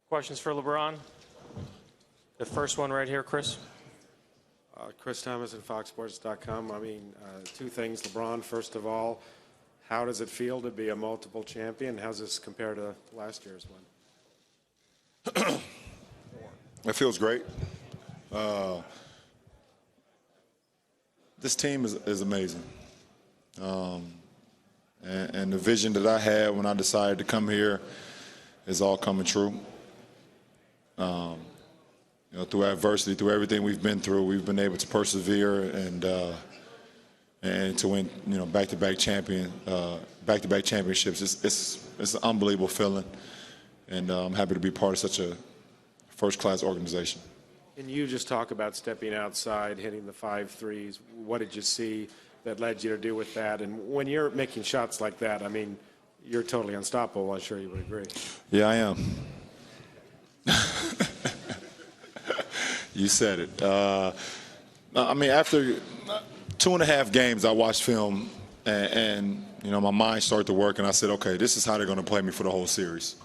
Questions for LeBron? The first one right here, Chris. Chris Thomas at FoxSports.com. I mean, two things. LeBron, first of all, how does it feel to be a multiple champion? How does this compare to last year's one? It feels great. This team is amazing. And the vision that I had when I decided to come here is all coming true. Through adversity, through everything we've been through, we've been able to persevere and to win, back-to-back championships. It's an unbelievable feeling, and I'm happy to be part of such a first-class organization. Can you just talk about stepping outside, hitting the 5 threes? What did you see that led you to do with that? And when you're making shots like that, I mean, you're totally unstoppable. I'm sure you would agree. Yeah, I am. You said it. I mean, after 2.5 games, I watched film, and my mind started to work, and I said, okay, this is how they're going to play me for the whole series.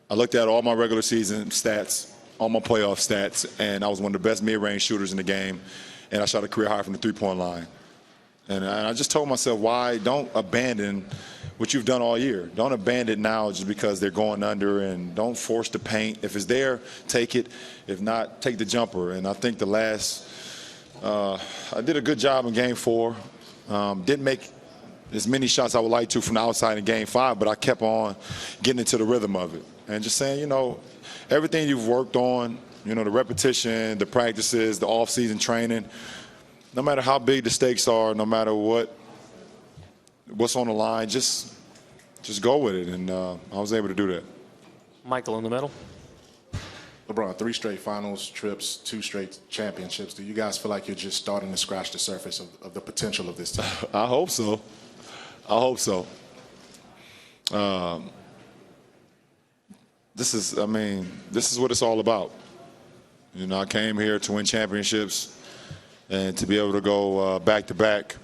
I looked at all my regular season stats, all my playoff stats, and I was one of the best mid-range shooters in the game, and I shot a career high from the three-point line. And I just told myself, why don't abandon what you've done all year. Don't abandon it now just because they're going under, and don't force the paint. If it's there, take it. If not, take the jumper. And I think I did a good job in Game 4. Didn't make as many shots I would like to from the outside in Game 5, but I kept on getting into the rhythm of it. And just saying, everything you've worked on, the repetition, the practices, the off-season training, no matter how big the stakes are, no matter what's on the line, just go with it, and I was able to do that. Michael in the middle. LeBron, 3 straight finals trips, 2 straight championships. Do you guys feel like you're just starting to scratch the surface of the potential of this team? I hope so. This is what it's all about. I came here to win championships and to be able to go back-to-back.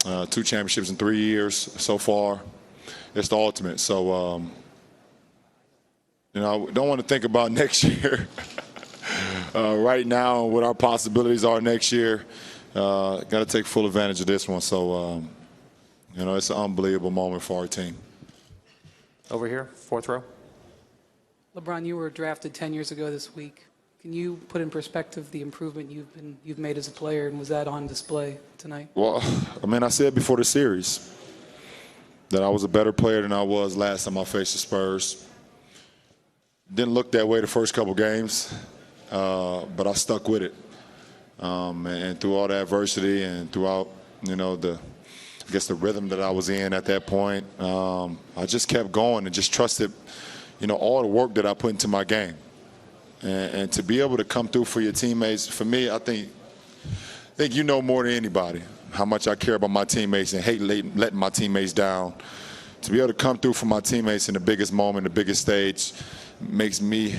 2 championships in 3 years so far. It's the ultimate. So, I don't want to think about next year. Right now, what our possibilities are next year, got to take full advantage of this one. So, it's an unbelievable moment for our team. Over here, 4th row. LeBron, you were drafted 10 years ago this week. Can you put in perspective the improvement you've made as a player, and was that on display tonight? Well, I said before the series that I was a better player than I was last time I faced the Spurs. Didn't look that way the first couple games, but I stuck with it. And through all the adversity and throughout, the rhythm that I was in at that point, I just kept going and just trusted, all the work that I put into my game. And to be able to come through for your teammates, for me, I think more than anybody how much I care about my teammates and hate letting my teammates down. To be able to come through for my teammates in the biggest moment, the biggest stage, makes me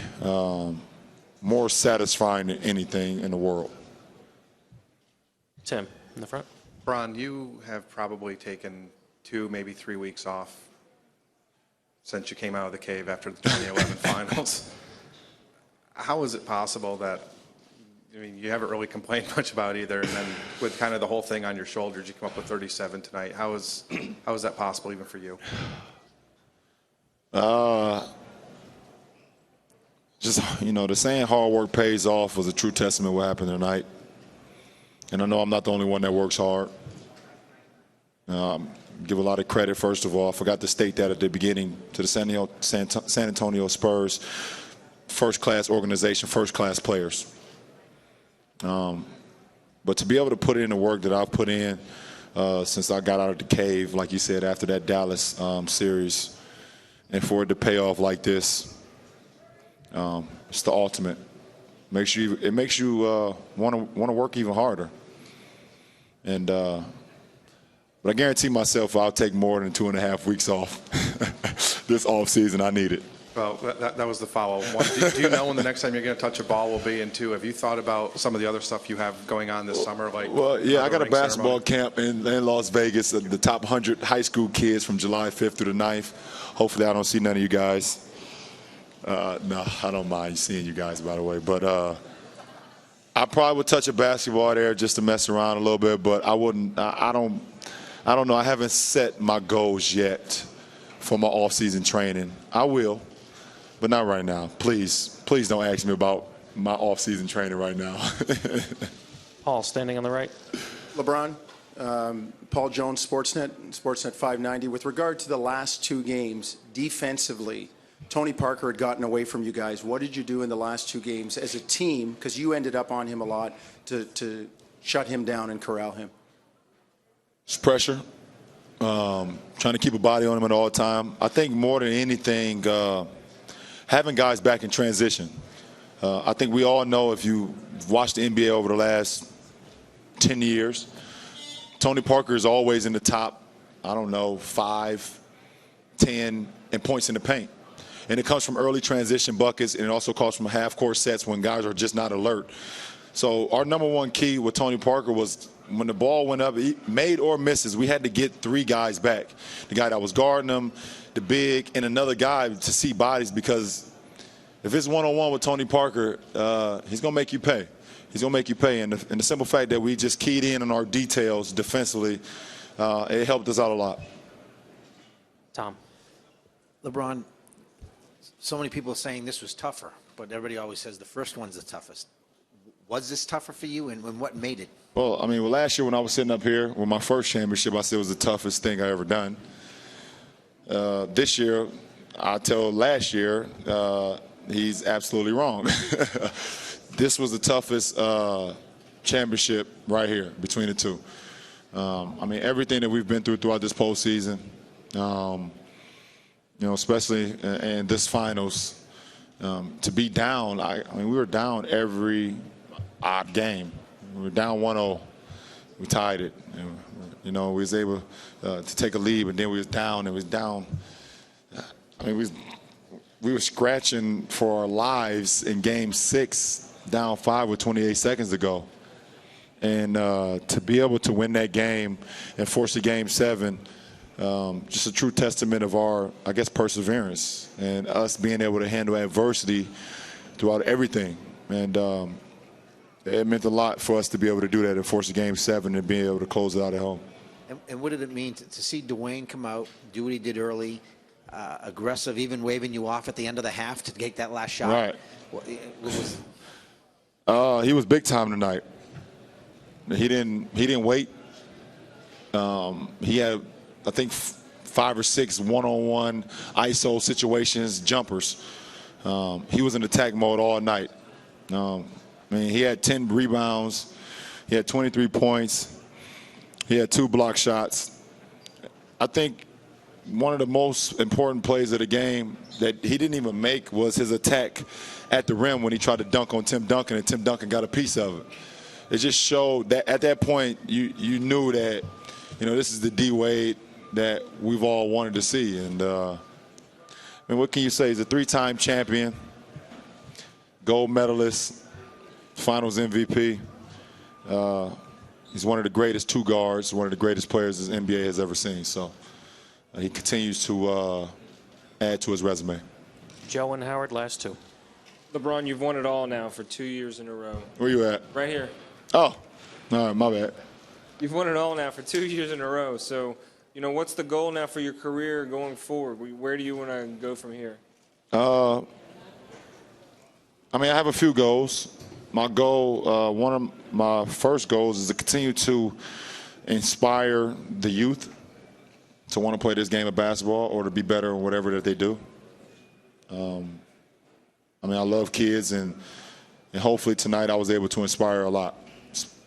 more satisfying than anything in the world. Tim, in the front. Bron, you have probably taken 2, maybe 3 weeks off since you came out of the cave after the 2011 finals. How is it possible that, you haven't really complained much about either, and then with kind of the whole thing on your shoulders, you come up with 37 tonight. How is that possible even for you? The saying hard work pays off was a true testament to what happened tonight. And I know I'm not the only one that works hard. Give a lot of credit, first of all. I forgot to state that at the beginning, to the San Antonio Spurs. First-class organization, first-class players. But to be able to put in the work that I've put in since I got out of the cave, like you said, after that Dallas series, and for it to pay off like this, it's the ultimate. It makes you want to work even harder. And but I guarantee myself I'll take more than 2.5 weeks off this off season. I need it. Well, that was the follow-up. Do you know when the next time you're going to touch a ball will be? And 2, have you thought about some of the other stuff you have going on this summer? Well, yeah, I got a basketball camp in Las Vegas. The top 100 high school kids from July 5th through the 9th. Hopefully I don't see none of you guys. No, I don't mind seeing you guys, by the way. But I probably would touch a basketball there just to mess around a little bit. But I wouldn't. I don't know. I haven't set my goals yet for my off-season training. I will, but not right now. Please don't ask me about my off-season training right now. Paul, standing on the right. LeBron, Paul Jones, Sportsnet 590. With regard to the last two games, defensively, Tony Parker had gotten away from you guys. What did you do in the last two games as a team, because you ended up on him a lot, to shut him down and corral him? It's pressure. Trying to keep a body on him at all time. I think more than anything, having guys back in transition. I think we all know, if you watched the NBA over the last 10 years, Tony Parker is always in the top, 5, 10 in points in the paint. And it comes from early transition buckets, and it also comes from half-court sets when guys are just not alert. So our number one key with Tony Parker was, when the ball went up, made or misses, we had to get three guys back. The guy that was guarding him, the big, and another guy to see bodies, because if it's one-on-one with Tony Parker, he's going to make you pay. He's going to make you pay. And the simple fact that we just keyed in on our details defensively, it helped us out a lot. Tom. LeBron, so many people are saying this was tougher, but everybody always says the first one's the toughest. Was this tougher for you, and what made it? Well, last year when I was sitting up here with my first championship, I said it was the toughest thing I ever done. This year, I tell last year, he's absolutely wrong. This was the toughest championship right here between the two. Everything that we've been through throughout this postseason, especially in this finals, to be down. We were down every odd game. We were down 1-0. We tied it. We was able to take a lead, but then we was down. It was down. We were scratching for our lives in Game 6, down 5 with 28 seconds to go. And to be able to win that game and force a Game 7, just a true testament of our, perseverance and us being able to handle adversity throughout everything. And it meant a lot for us to be able to do that and force a Game 7 and be able to close it out at home. And what did it mean to see Dwayne come out, do what he did early, aggressive, even waving you off at the end of the half to get that last shot? Right. He was big time tonight. He didn't wait. He had, 5 or 6 one-on-one ISO situations, jumpers. He was in attack mode all night. He had 10 rebounds. He had 23 points. He had 2 block shots. I think one of the most important plays of the game that he didn't even make was his attack at the rim when he tried to dunk on Tim Duncan, and Tim Duncan got a piece of it. It just showed that at that point you knew that, this is the D-Wade that we've all wanted to see. And what can you say? He's a 3-time champion, gold medalist, finals MVP. He's one of the greatest 2 guards, one of the greatest players the NBA has ever seen. So he continues to add to his resume. Joe and Howard, last 2. LeBron, you've won it all now for 2 years in a row. Where you at? Right here. Oh, all right, my bad. You've won it all now for 2 years in a row. So, what's the goal now for your career going forward? Where do you want to go from here? I have a few goals. My goal, one of my first goals is to continue to inspire the youth to want to play this game of basketball or to be better in whatever that they do. I love kids, and hopefully tonight I was able to inspire a lot,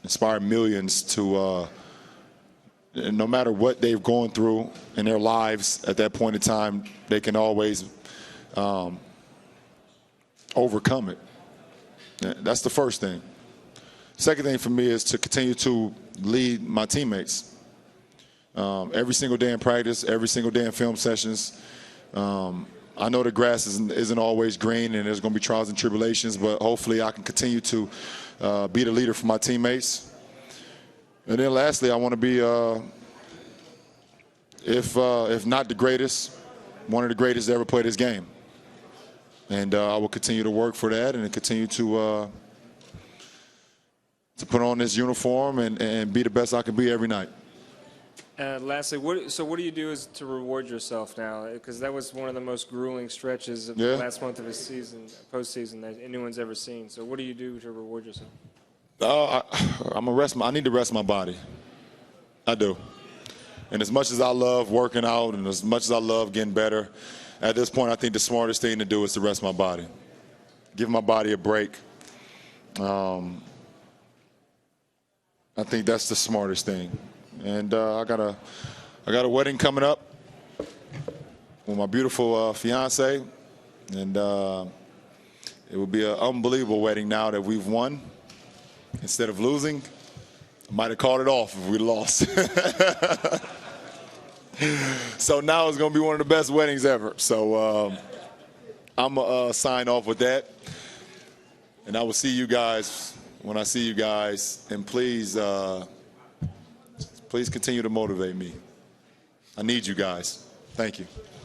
inspire millions to, no matter what they've gone through in their lives at that point in time, they can always overcome it. That's the first thing. Second thing for me is to continue to lead my teammates. Every single day in practice, every single day in film sessions. I know the grass isn't always green, and there's going to be trials and tribulations, but hopefully I can continue to be the leader for my teammates. And then lastly, I want to be, if not the greatest, one of the greatest to ever play this game. And I will continue to work for that and continue to put on this uniform and be the best I can be every night. Lastly, what do you do to reward yourself now? Because that was one of the most grueling stretches of Yeah. the last month of his season, postseason, that anyone's ever seen. So what do you do to reward yourself? I need to rest my body. I do. And as much as I love working out and as much as I love getting better, at this point I think the smartest thing to do is to rest my body. Give my body a break. I think that's the smartest thing. And I got a wedding coming up with my beautiful fiance, and it will be an unbelievable wedding now that we've won instead of losing. I might have called it off if we lost. So now it's going to be one of the best weddings ever. So I'm going to sign off with that. And I will see you guys when I see you guys. And please continue to motivate me. I need you guys. Thank you.